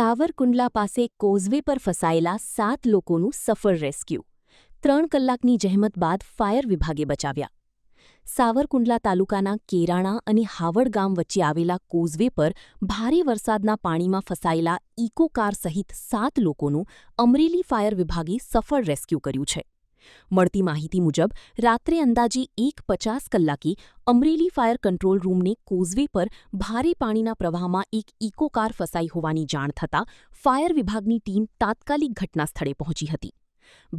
સાવરકુંડલા પાસે કોઝવે પર ફસાયેલા 7 લોકોનું સફળ રેસ્ક્યુ 3 કલાકની જહેમત બાદ ફાયર વિભાગે બચાવ્યા. સાવરકુંડલા તાલુકાના કેરાણા અને હાવડ ગામ વચ્ચે આવેલા કોઝવે પર ભારે વરસાદના પાણીમાં ફસાયેલા ઇકો કાર સહિત 7 લોકોનું અમરેલી ફાયર વિભાગે સફળ રેસ્ક્યુ કર્યું છે. મળતી માહિતી મુજબ રાત્રે અંદાજે 1:50 કલાકે અમરેલી ફાયર કંટ્રોલ રૂમને કોઝવે પર ભારે પાણીના પ્રવાહમાં એક ઇકો કાર ફસાઈ હોવાની જાણ થતાં ફાયર વિભાગની ટીમ તાત્કાલિક ઘટના સ્થળે પહોંચી હતી.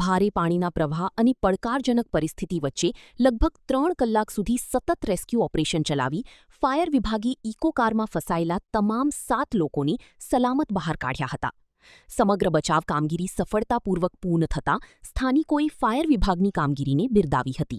ભારે પાણીના પ્રવાહ અને પડકારજનક પરિસ્થિતિ વચ્ચે લગભગ 3 કલાક સુધી સતત રેસ્ક્યુ ઓપરેશન ચલાવી ફાયર વિભાગે ઇકો કારમાં ફસાયેલા તમામ 7 લોકોને સલામત બહાર કાઢ્યા હતા. સમગ્ર બચાવ કામગીરી સફળતાપૂર્વક પૂર્ણ થતાં સ્થાનિકોએ ફાયર વિભાગની કામગીરીને બિરદાવી હતી.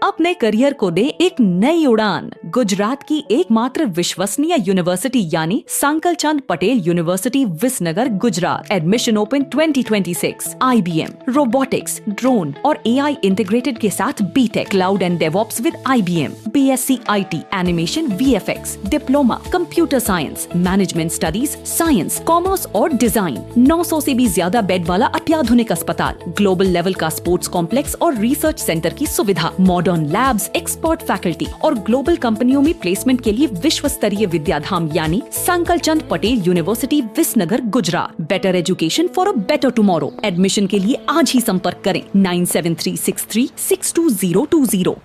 अपने करियर को दे एक नई उड़ान. गुजरात की एकमात्र विश्वसनीय यूनिवर्सिटी यानी Sankal Chand Patel university Visnagar Gujarat. Admission open 2026. IBM, robotics, drone और AI इंटीग्रेटेड के साथ BTech, cloud and DevOps with IBM, BSc IT, animation, VFX, diploma, computer science, management studies, science, commerce और डिजाइन. 900 से भी ज्यादा बेड वाला अत्याधुनिक अस्पताल, ग्लोबल लेवल का स्पोर्ट्स कॉम्प्लेक्स और रिसर्च सेंटर की सुविधा, मॉडर्न लैब्स, एक्सपर्ट फैकल्टी और ग्लोबल कंपनियों में प्लेसमेंट के लिए विश्व स्तरीय विद्याधाम यानी Sankal Chand Patel university Visnagar Gujarat. Better education for a better tomorrow. Admission के लिए आज ही संपर्क करें 9736362020.